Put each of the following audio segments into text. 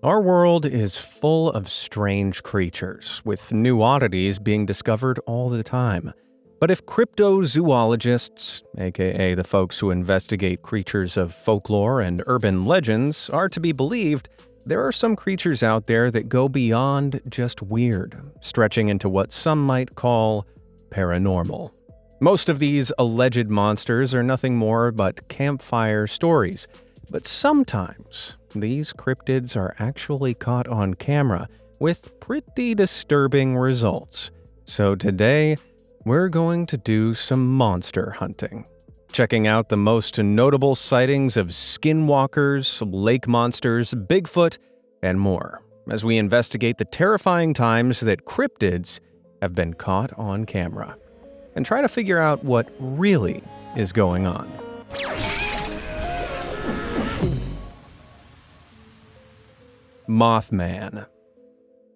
Our world is full of strange creatures, with new oddities being discovered all the time. But if cryptozoologists, aka the folks who investigate creatures of folklore and urban legends, are to be believed, there are some creatures out there that go beyond just weird, stretching into what some might call paranormal. Most of these alleged monsters are nothing more but campfire stories, but sometimes these cryptids are actually caught on camera with pretty disturbing results. So today, we're going to do some monster hunting, checking out the most notable sightings of skinwalkers, lake monsters, Bigfoot, and more, as we investigate the terrifying times that cryptids have been caught on camera, and try to figure out what really is going on. Mothman.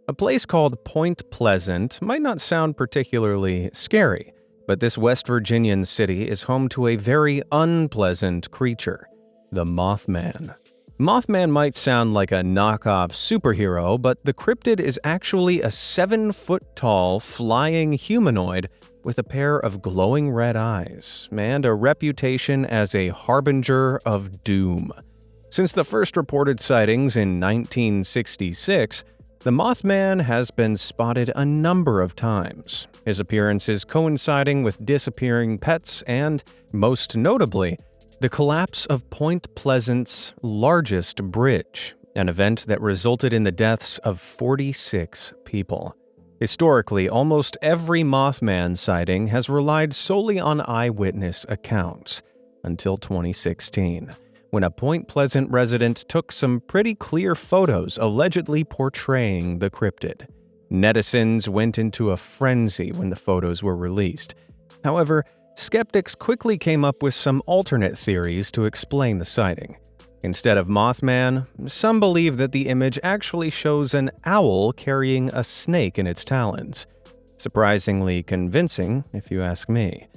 A place called Point Pleasant might not sound particularly scary, but this West Virginian city is home to a very unpleasant creature, the Mothman. Mothman might sound like a knockoff superhero, but the cryptid is actually a 7-foot-tall flying humanoid with a pair of glowing red eyes and a reputation as a harbinger of doom. Since the first reported sightings in 1966, the Mothman has been spotted a number of times, his appearances coinciding with disappearing pets and, most notably, the collapse of Point Pleasant's largest bridge, an event that resulted in the deaths of 46 people. Historically, almost every Mothman sighting has relied solely on eyewitness accounts, until 2016. When a Point Pleasant resident took some pretty clear photos allegedly portraying the cryptid. Netizens went into a frenzy when the photos were released. However, skeptics quickly came up with some alternate theories to explain the sighting. Instead of Mothman, some believe that the image actually shows an owl carrying a snake in its talons. Surprisingly convincing, if you ask me.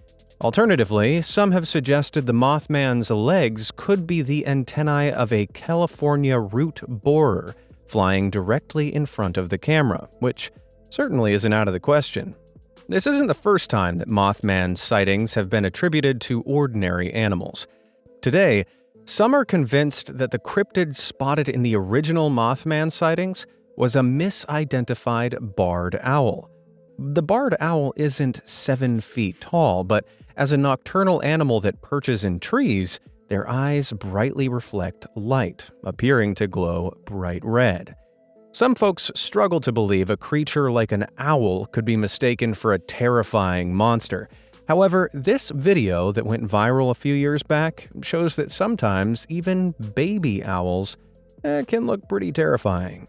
Alternatively, some have suggested the Mothman's legs could be the antennae of a California root borer flying directly in front of the camera, which certainly isn't out of the question. This isn't the first time that Mothman sightings have been attributed to ordinary animals. Today, some are convinced that the cryptid spotted in the original Mothman sightings was a misidentified barred owl. The barred owl isn't 7 feet tall, but as a nocturnal animal that perches in trees, their eyes brightly reflect light, appearing to glow bright red. Some folks struggle to believe a creature like an owl could be mistaken for a terrifying monster. However, this video that went viral a few years back shows that sometimes even baby owls can look pretty terrifying.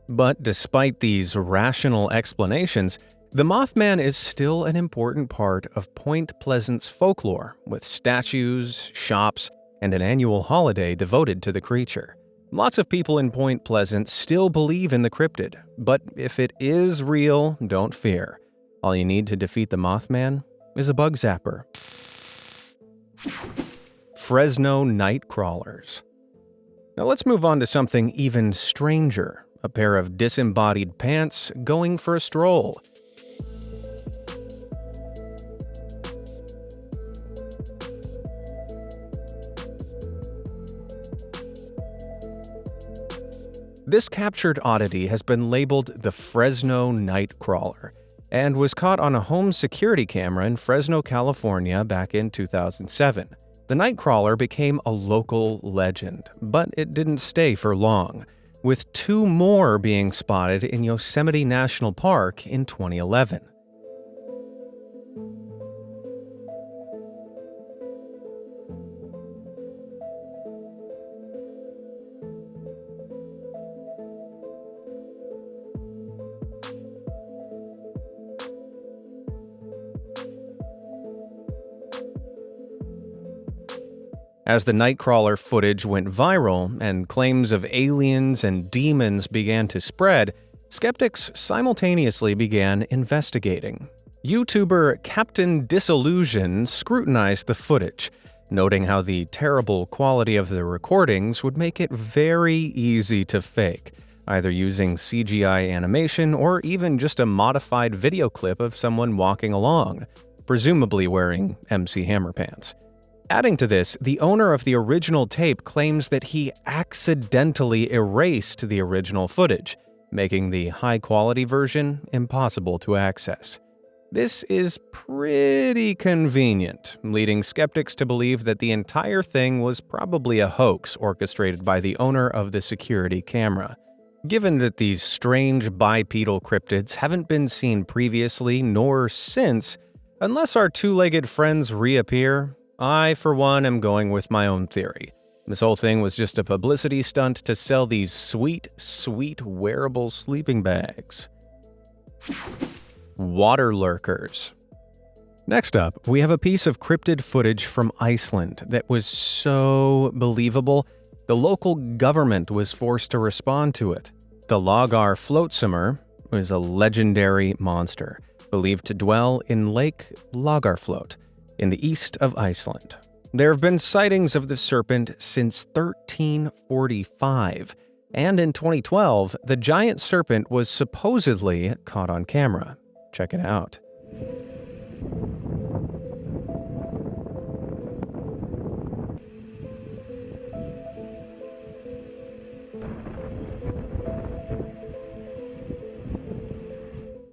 But despite these rational explanations, the Mothman is still an important part of Point Pleasant's folklore, with statues, shops, and an annual holiday devoted to the creature. Lots of people in Point Pleasant still believe in the cryptid, but if it is real, don't fear. All you need to defeat the Mothman is a bug zapper. Fresno night crawlers. Now let's move on to something even stranger, a pair of disembodied pants going for a stroll. This captured oddity has been labeled the Fresno night crawler and was caught on a home security camera in Fresno, California back in 2007. The nightcrawler became a local legend, but it didn't stay for long, with 2 more being spotted in Yosemite National Park in 2011. As the Nightcrawler footage went viral and claims of aliens and demons began to spread, skeptics simultaneously began investigating. YouTuber Captain Disillusion scrutinized the footage, noting how the terrible quality of the recordings would make it very easy to fake, either using CGI animation or even just a modified video clip of someone walking along, presumably wearing MC Hammer pants. Adding to this, the owner of the original tape claims that he accidentally erased the original footage, making the high-quality version impossible to access. This is pretty convenient, leading skeptics to believe that the entire thing was probably a hoax orchestrated by the owner of the security camera. Given that these strange bipedal cryptids haven't been seen previously nor since, unless our two-legged friends reappear, I, for one, am going with my own theory. This whole thing was just a publicity stunt to sell these sweet, sweet wearable sleeping bags. Water lurkers. Next up, we have a piece of cryptid footage from Iceland that was so believable, the local government was forced to respond to it. The Lagar flotsummer is a legendary monster, believed to dwell in Lake Lagarflot, in the east of Iceland. There have been sightings of the serpent since 1345, and in 2012, the giant serpent was supposedly caught on camera. Check it out.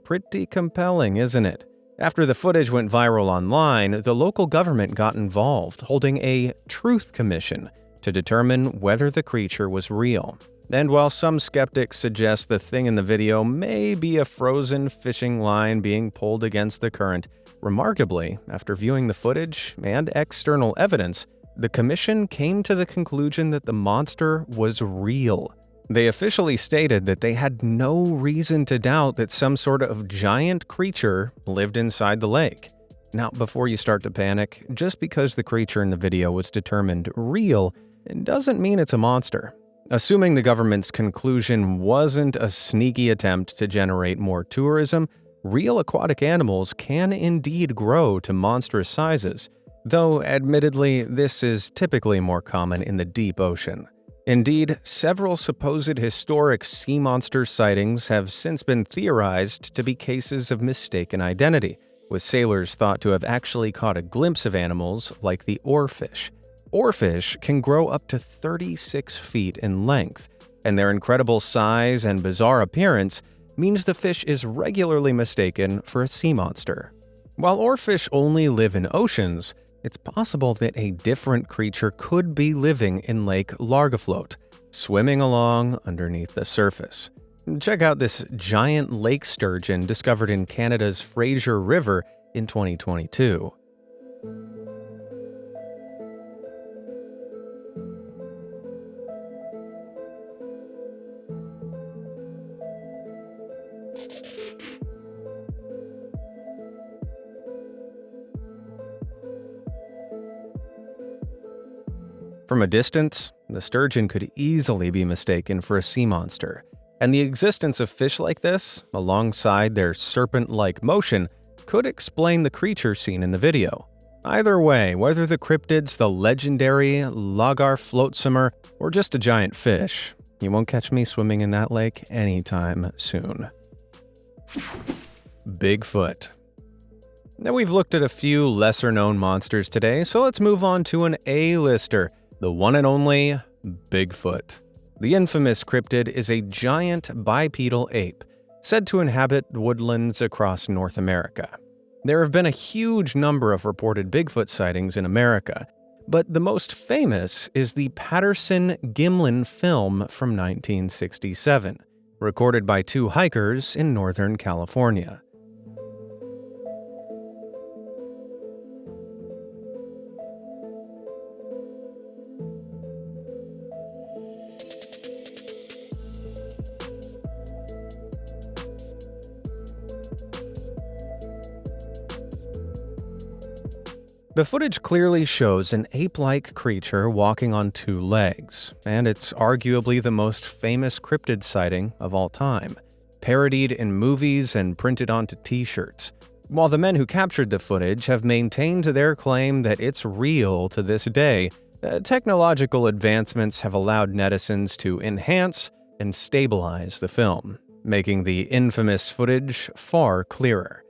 Pretty compelling, isn't it? After the footage went viral online, the local government got involved, holding a truth commission to determine whether the creature was real. And while some skeptics suggest the thing in the video may be a frozen fishing line being pulled against the current, remarkably, after viewing the footage and external evidence, the commission came to the conclusion that the monster was real. They officially stated that they had no reason to doubt that some sort of giant creature lived inside the lake. Now, before you start to panic, just because the creature in the video was determined real, it doesn't mean it's a monster. Assuming the government's conclusion wasn't a sneaky attempt to generate more tourism, real aquatic animals can indeed grow to monstrous sizes, though admittedly this is typically more common in the deep ocean. Indeed, several supposed historic sea monster sightings have since been theorized to be cases of mistaken identity, with sailors thought to have actually caught a glimpse of animals like the oarfish. Oarfish can grow up to 36 feet in length, and their incredible size and bizarre appearance means the fish is regularly mistaken for a sea monster. While oarfish only live in oceans, it's possible that a different creature could be living in Lake Largaflot, swimming along underneath the surface. Check out this giant lake sturgeon discovered in Canada's Fraser River in 2022. From a distance, the sturgeon could easily be mistaken for a sea monster, and the existence of fish like this, alongside their serpent-like motion, could explain the creature seen in the video. Either way, whether the cryptid's the legendary Lagar flotsummer or just a giant fish, you won't catch me swimming in that lake anytime soon. Bigfoot. Now we've looked at a few lesser-known monsters today, so let's move on to an A-lister, the one and only Bigfoot. The infamous cryptid is a giant bipedal ape, said to inhabit woodlands across North America. There have been a huge number of reported Bigfoot sightings in America, but the most famous is the Patterson-Gimlin film from 1967, recorded by two hikers in Northern California. The footage clearly shows an ape-like creature walking on two legs, and it's arguably the most famous cryptid sighting of all time. parodied in movies and printed onto t-shirts, while the men who captured the footage have maintained their claim that it's real to this day. Technological advancements have allowed netizens to enhance and stabilize the film, making the infamous footage far clearer.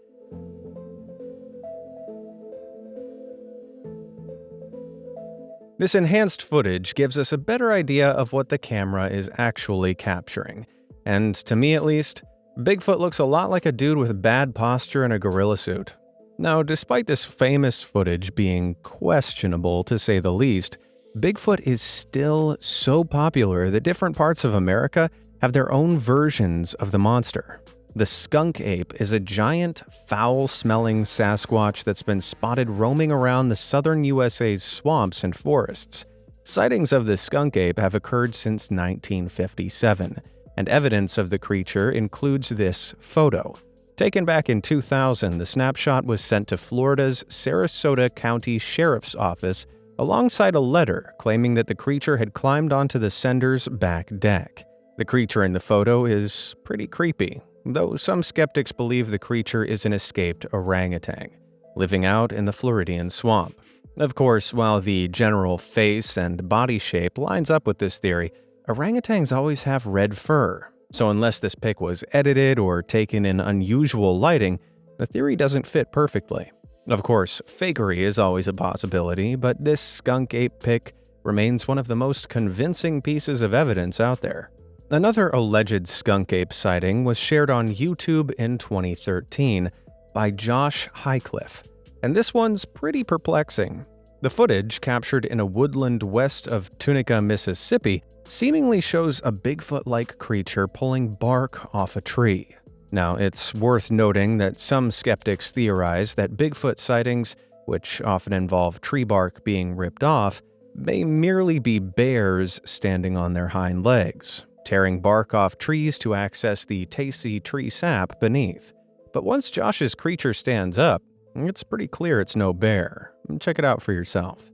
This enhanced footage gives us a better idea of what the camera is actually capturing. And to me at least, Bigfoot looks a lot like a dude with bad posture and a gorilla suit. Now, despite this famous footage being questionable to say the least, Bigfoot is still so popular that different parts of America have their own versions of the monster. The skunk ape is a giant, foul-smelling Sasquatch that's been spotted roaming around the southern USA's swamps and forests. Sightings of the skunk ape have occurred since 1957, and evidence of the creature includes this photo. Taken back in 2000, the snapshot was sent to Florida's Sarasota County Sheriff's Office alongside a letter claiming that the creature had climbed onto the sender's back deck. The creature in the photo is pretty creepy, though some skeptics believe the creature is an escaped orangutan, living out in the Floridian swamp. Of course, while the general face and body shape lines up with this theory, orangutans always have red fur, so unless this pic was edited or taken in unusual lighting, the theory doesn't fit perfectly. Of course, fakery is always a possibility, but this skunk ape pic remains one of the most convincing pieces of evidence out there. Another alleged skunk ape sighting was shared on YouTube in 2013 by Josh Highcliffe, and this one's pretty perplexing. The footage, captured in a woodland west of Tunica, Mississippi, seemingly shows a Bigfoot-like creature pulling bark off a tree. Now, it's worth noting that some skeptics theorize that Bigfoot sightings, which often involve tree bark being ripped off, may merely be bears standing on their hind legs, tearing bark off trees to access the tasty tree sap beneath. But once Josh's creature stands up, it's pretty clear it's no bear. Check it out for yourself.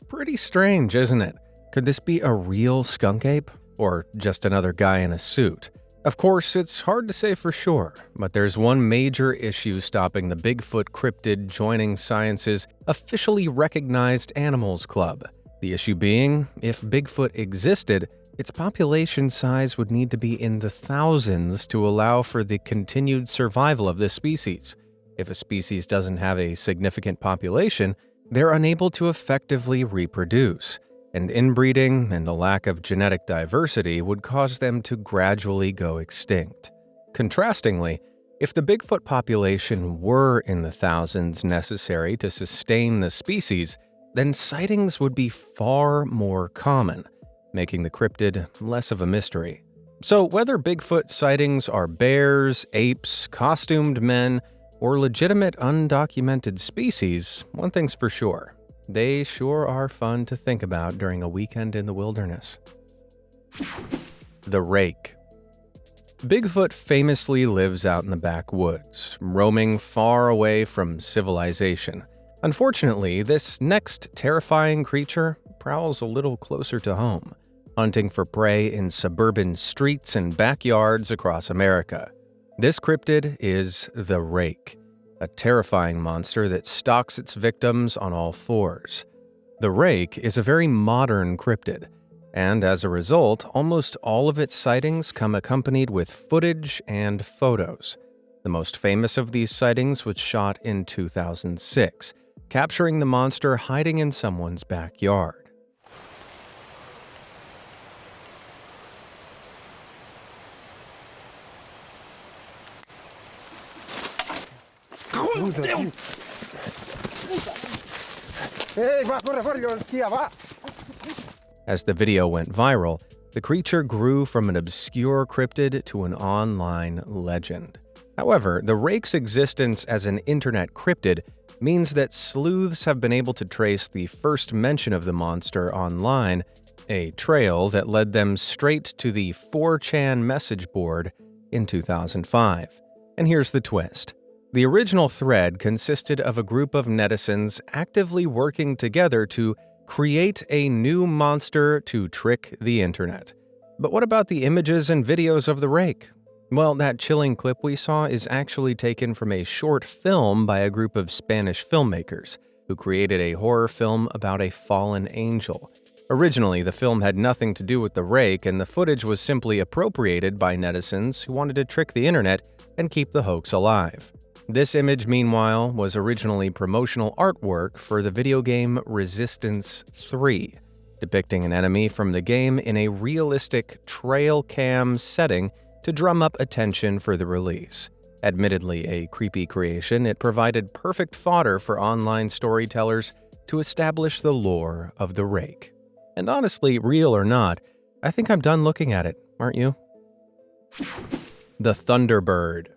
Pretty strange, isn't it? Could this be a real skunk ape? Or just another guy in a suit? Of course, it's hard to say for sure, but there's one major issue stopping the Bigfoot cryptid joining science's officially recognized animals club. The issue being, if Bigfoot existed, its population size would need to be in the thousands to allow for the continued survival of this species. If a species doesn't have a significant population, they're unable to effectively reproduce, and inbreeding and a lack of genetic diversity would cause them to gradually go extinct. Contrastingly, if the Bigfoot population were in the thousands necessary to sustain the species, then sightings would be far more common, making the cryptid less of a mystery. So whether Bigfoot sightings are bears, apes, costumed men, or legitimate undocumented species, one thing's for sure. They sure are fun to think about during a weekend in the wilderness. The rake. Bigfoot famously lives out in the backwoods, roaming far away from civilization. Unfortunately, this next terrifying creature prowls a little closer to home, hunting for prey in suburban streets and backyards across America. This cryptid is the rake, a terrifying monster that stalks its victims on all fours. The rake is a very modern cryptid, and as a result, almost all of its sightings come accompanied with footage and photos. The most famous of these sightings was shot in 2006, capturing the monster hiding in someone's backyard. As the video went viral, the creature grew from an obscure cryptid to an online legend. However, the rake's existence as an internet cryptid means that sleuths have been able to trace the first mention of the monster online, a trail that led them straight to the 4chan message board in 2005. And here's the twist. The original thread consisted of a group of netizens actively working together to create a new monster to trick the internet. But what about the images and videos of the rake? Well, that chilling clip we saw is actually taken from a short film by a group of Spanish filmmakers who created a horror film about a fallen angel. Originally, the film had nothing to do with the rake, and the footage was simply appropriated by netizens who wanted to trick the internet and keep the hoax alive. This image, meanwhile, was originally promotional artwork for the video game Resistance 3, depicting an enemy from the game in a realistic trail cam setting to drum up attention for the release. Admittedly a creepy creation, it provided perfect fodder for online storytellers to establish the lore of the rake. And honestly, real or not, I think I'm done looking at it, aren't you? The Thunderbird.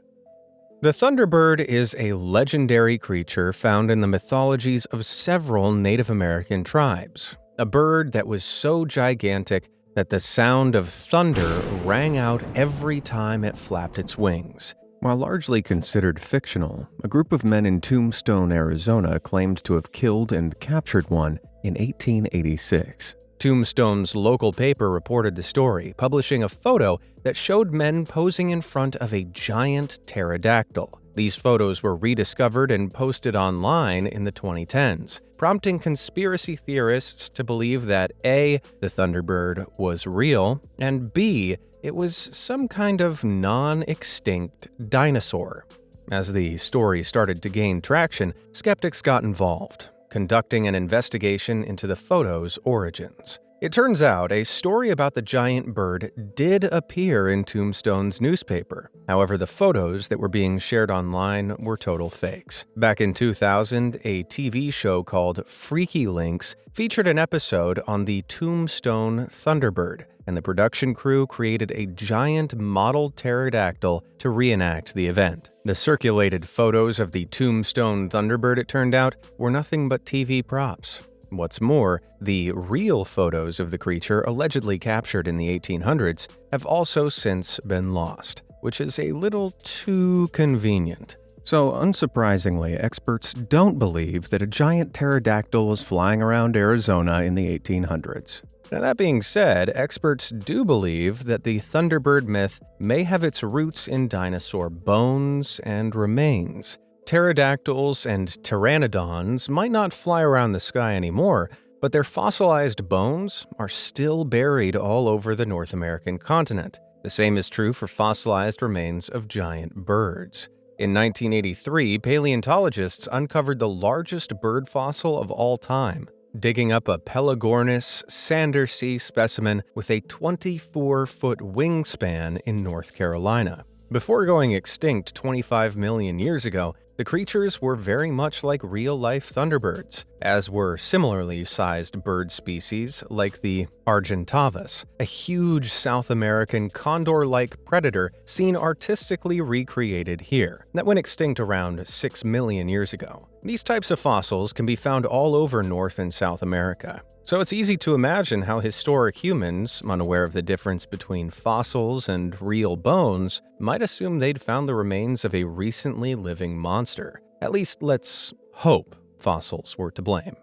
The Thunderbird is a legendary creature found in the mythologies of several Native American tribes. A bird that was so gigantic that the sound of thunder rang out every time it flapped its wings. While largely considered fictional, a group of men in Tombstone, Arizona claimed to have killed and captured one in 1886. Tombstone's local paper reported the story, publishing a photo that showed men posing in front of a giant pterodactyl. These photos were rediscovered and posted online in the 2010s, prompting conspiracy theorists to believe that A, the Thunderbird was real, and B, it was some kind of non-extinct dinosaur. As the story started to gain traction, skeptics got involved, conducting an investigation into the photo's origins. It turns out a story about the giant bird did appear in Tombstone's newspaper. However, the photos that were being shared online were total fakes. Back in 2000, a TV show called Freaky Links featured an episode on the Tombstone Thunderbird, and the production crew created a giant model pterodactyl to reenact the event. The circulated photos of the Tombstone Thunderbird, it turned out, were nothing but TV props. What's more, the real photos of the creature allegedly captured in the 1800s have also since been lost, which is a little too convenient. So, unsurprisingly, experts don't believe that a giant pterodactyl was flying around Arizona in the 1800s. Now, that being said, experts do believe that the Thunderbird myth may have its roots in dinosaur bones and remains. Pterodactyls and pteranodons might not fly around the sky anymore, but their fossilized bones are still buried all over the North American continent. The same is true for fossilized remains of giant birds. In 1983, paleontologists uncovered the largest bird fossil of all time, digging up a Pelagornis Sandersea specimen with a 24-foot wingspan in North Carolina. Before going extinct 25 million years ago, the creatures were very much like real-life thunderbirds, as were similarly sized bird species like the Argentavis, a huge South American condor-like predator seen artistically recreated here, that went extinct around 6 million years ago. These types of fossils can be found all over North and South America. So it's easy to imagine how historic humans, unaware of the difference between fossils and real bones, might assume they'd found the remains of a recently living monster. At least let's hope fossils were to blame.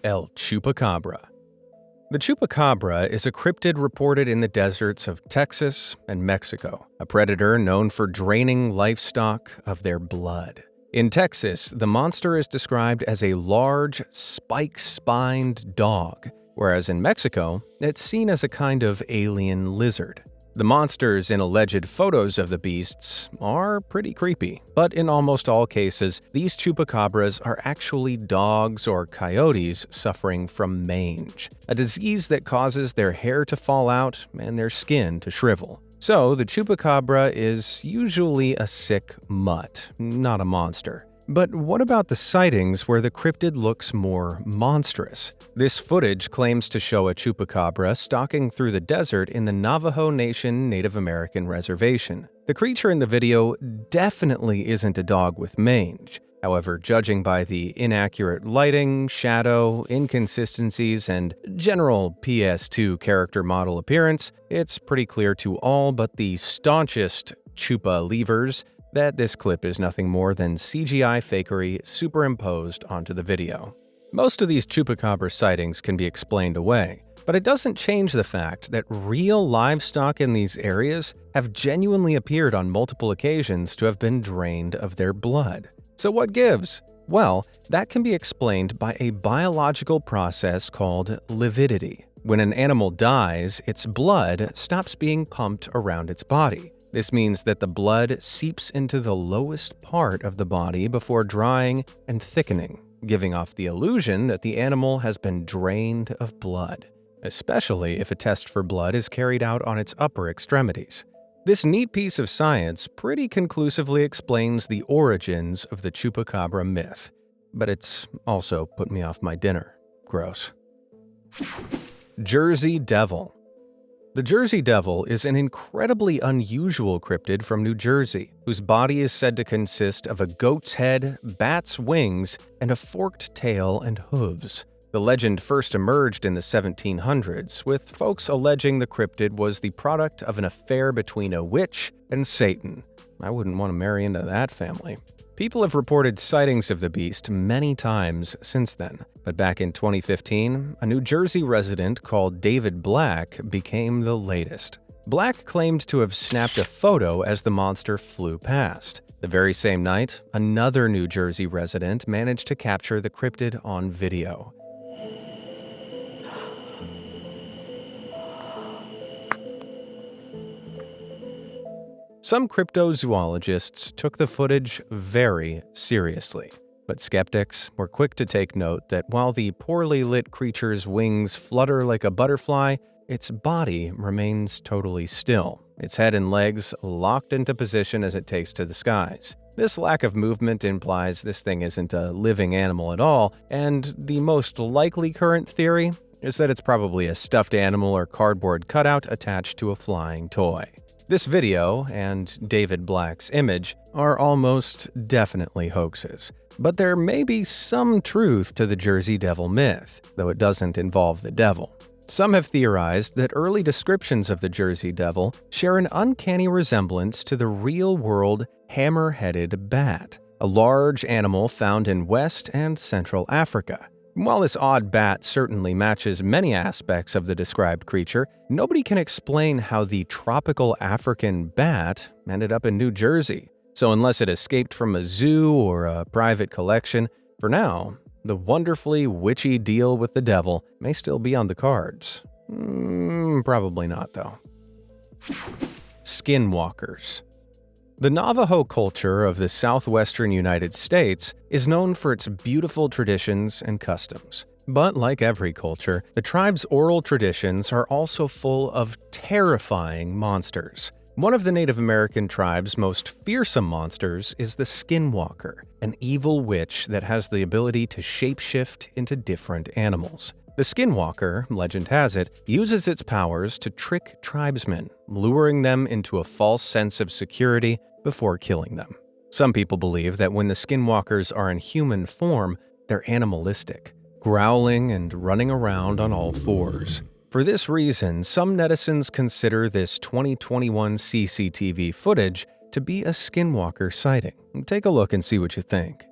El Chupacabra. The chupacabra is a cryptid reported in the deserts of Texas and Mexico, a predator known for draining livestock of their blood. In Texas, the monster is described as a large, spike-spined dog, whereas in Mexico, it's seen as a kind of alien lizard. The monsters in alleged photos of the beasts are pretty creepy, but in almost all cases, these chupacabras are actually dogs or coyotes suffering from mange, a disease that causes their hair to fall out and their skin to shrivel. So, the chupacabra is usually a sick mutt, not a monster. But what about the sightings where the cryptid looks more monstrous? This footage claims to show a chupacabra stalking through the desert in the Navajo Nation Native American reservation. The creature in the video definitely isn't a dog with mange. However, judging by the inaccurate lighting, shadow, inconsistencies, and general PS2 character model appearance, it's pretty clear to all but the staunchest chupa levers that this clip is nothing more than CGI fakery superimposed onto the video. Most of these chupacabra sightings can be explained away, but it doesn't change the fact that real livestock in these areas have genuinely appeared on multiple occasions to have been drained of their blood. So what gives? Well, that can be explained by a biological process called lividity. When an animal dies, its blood stops being pumped around its body. This means that the blood seeps into the lowest part of the body before drying and thickening, giving off the illusion that the animal has been drained of blood, especially if a test for blood is carried out on its upper extremities. This neat piece of science pretty conclusively explains the origins of the chupacabra myth, but it's also put me off my dinner. Gross. Jersey Devil. The Jersey Devil is an incredibly unusual cryptid from New Jersey, whose body is said to consist of a goat's head, bat's wings, and a forked tail and hooves. The legend first emerged in the 1700s, with folks alleging the cryptid was the product of an affair between a witch and Satan. I wouldn't want to marry into that family. People have reported sightings of the beast many times since then, but back in 2015, a New Jersey resident called David Black became the latest. Black claimed to have snapped a photo as the monster flew past. The very same night, another New Jersey resident managed to capture the cryptid on video. Some cryptozoologists took the footage very seriously, but skeptics were quick to take note that while the poorly lit creature's wings flutter like a butterfly, its body remains totally still, its head and legs locked into position as it takes to the skies. This lack of movement implies this thing isn't a living animal at all, and the most likely current theory is that it's probably a stuffed animal or cardboard cutout attached to a flying toy. This video and David Black's image are almost definitely hoaxes, but there may be some truth to the Jersey Devil myth, though it doesn't involve the devil. Some have theorized that early descriptions of the Jersey Devil share an uncanny resemblance to the real-world hammer-headed bat, a large animal found in West and Central Africa. While this odd bat certainly matches many aspects of the described creature, nobody can explain how the tropical African bat ended up in New Jersey. So unless it escaped from a zoo or a private collection, for now, the wonderfully witchy deal with the devil may still be on the cards. Probably not, though. Skinwalkers. The Navajo culture of the southwestern United States is known for its beautiful traditions and customs. But like every culture, the tribe's oral traditions are also full of terrifying monsters. One of the Native American tribe's most fearsome monsters is the Skinwalker, an evil witch that has the ability to shapeshift into different animals. The Skinwalker, legend has it, uses its powers to trick tribesmen, luring them into a false sense of security before killing them. Some people believe that when the Skinwalkers are in human form, they're animalistic, growling and running around on all fours. For this reason, some netizens consider this 2021 CCTV footage to be a Skinwalker sighting. Take a look and see what you think.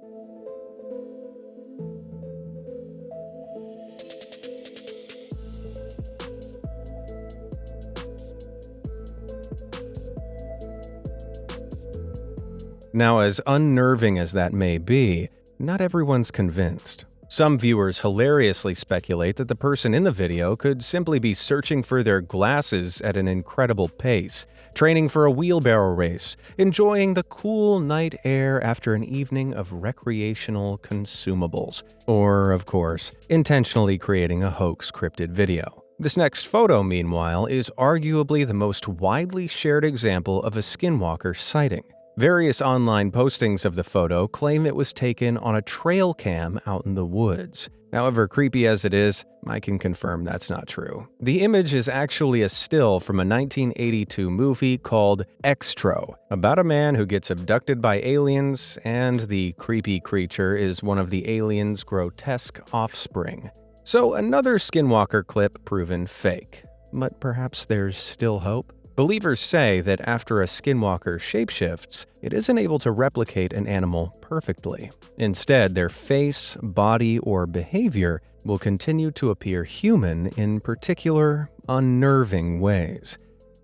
Now, as unnerving as that may be, not everyone's convinced. Some viewers hilariously speculate that the person in the video could simply be searching for their glasses at an incredible pace, training for a wheelbarrow race, enjoying the cool night air after an evening of recreational consumables, or, of course, intentionally creating a hoax cryptid video. This next photo, meanwhile, is arguably the most widely shared example of a Skinwalker sighting. Various online postings of the photo claim it was taken on a trail cam out in the woods. However creepy as it is, I can confirm that's not true. The image is actually a still from a 1982 movie called Extro, about a man who gets abducted by aliens, and the creepy creature is one of the aliens' grotesque offspring. So another Skinwalker clip proven fake. But perhaps there's still hope? Believers say that after a skinwalker shapeshifts, it isn't able to replicate an animal perfectly. Instead, their face, body, or behavior will continue to appear human in particular, unnerving ways,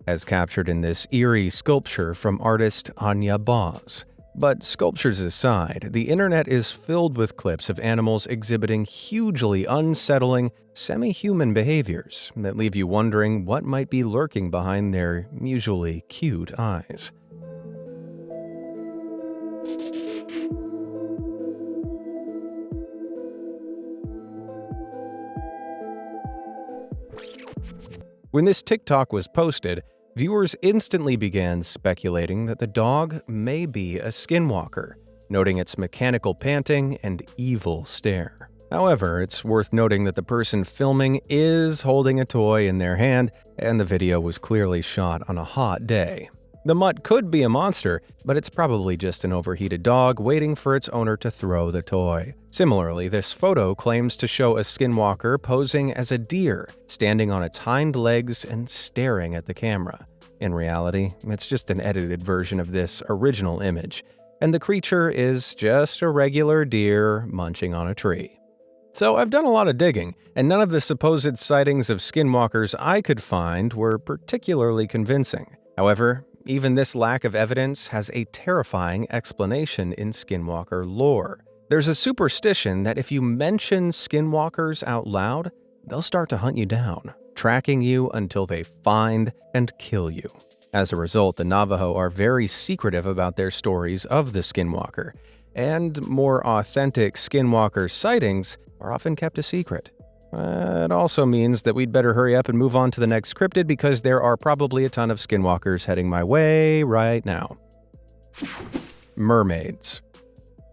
as captured in this eerie sculpture from artist Anya Boz. But sculptures aside, the internet is filled with clips of animals exhibiting hugely unsettling, semi-human behaviors that leave you wondering what might be lurking behind their usually cute eyes. When this TikTok was posted, viewers instantly began speculating that the dog may be a skinwalker, noting its mechanical panting and evil stare. However, it's worth noting that the person filming is holding a toy in their hand, and the video was clearly shot on a hot day. The mutt could be a monster, but it's probably just an overheated dog waiting for its owner to throw the toy. Similarly, this photo claims to show a skinwalker posing as a deer, standing on its hind legs and staring at the camera. In reality, it's just an edited version of this original image, and the creature is just a regular deer munching on a tree. So I've done a lot of digging, and none of the supposed sightings of skinwalkers I could find were particularly convincing. However, even this lack of evidence has a terrifying explanation in skinwalker lore. There's a superstition that if you mention skinwalkers out loud, they'll start to hunt you down, tracking you until they find and kill you. As a result, the Navajo are very secretive about their stories of the skinwalker, and more authentic skinwalker sightings are often kept a secret. It also means that we'd better hurry up and move on to the next cryptid because there are probably a ton of skinwalkers heading my way right now. Mermaids.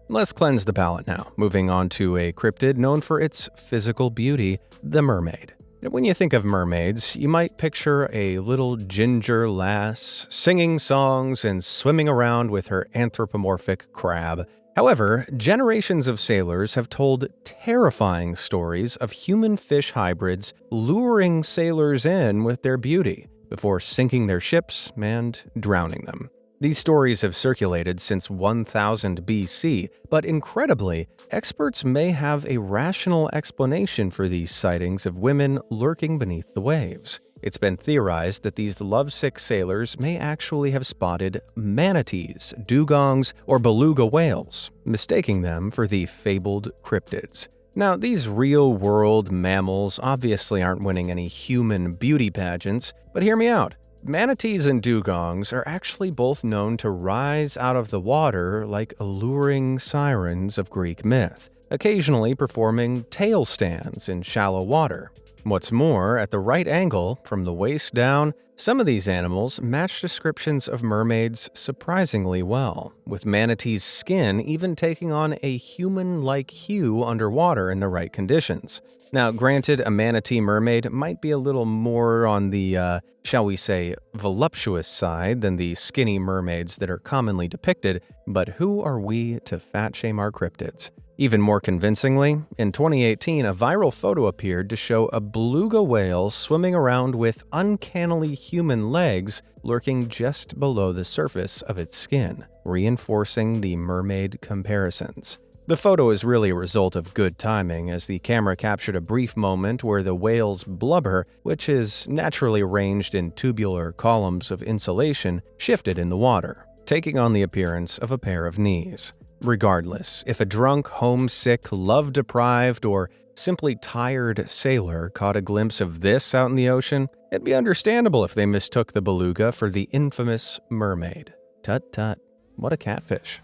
Let's cleanse the palate now, moving on to a cryptid known for its physical beauty, the mermaid. When you think of mermaids, you might picture a little ginger lass singing songs and swimming around with her anthropomorphic crab. However, generations of sailors have told terrifying stories of human-fish hybrids luring sailors in with their beauty before sinking their ships and drowning them. These stories have circulated since 1000 BC, but incredibly, experts may have a rational explanation for these sightings of women lurking beneath the waves. It's been theorized that these lovesick sailors may actually have spotted manatees, dugongs, or beluga whales, mistaking them for the fabled cryptids. Now, these real-world mammals obviously aren't winning any human beauty pageants, but hear me out. Manatees and dugongs are actually both known to rise out of the water like alluring sirens of Greek myth, occasionally performing tail stands in shallow water. What's more, at the right angle, from the waist down, some of these animals match descriptions of mermaids surprisingly well, with manatees' skin even taking on a human-like hue underwater in the right conditions. Now, granted, a manatee mermaid might be a little more on the, shall we say, voluptuous side than the skinny mermaids that are commonly depicted, but who are we to fat-shame our cryptids? Even more convincingly, in 2018, a viral photo appeared to show a beluga whale swimming around with uncannily human legs lurking just below the surface of its skin, reinforcing the mermaid comparisons. The photo is really a result of good timing, as the camera captured a brief moment where the whale's blubber, which is naturally arranged in tubular columns of insulation, shifted in the water, taking on the appearance of a pair of knees. Regardless, if a drunk, homesick, love-deprived, or simply tired sailor caught a glimpse of this out in the ocean, it'd be understandable if they mistook the beluga for the infamous mermaid. Tut-tut, what a catfish.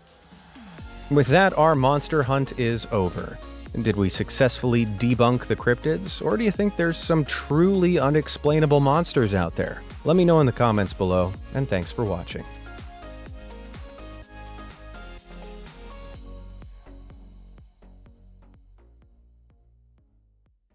With that, our monster hunt is over. Did we successfully debunk the cryptids, or do you think there's some truly unexplainable monsters out there? Let me know in the comments below, and thanks for watching.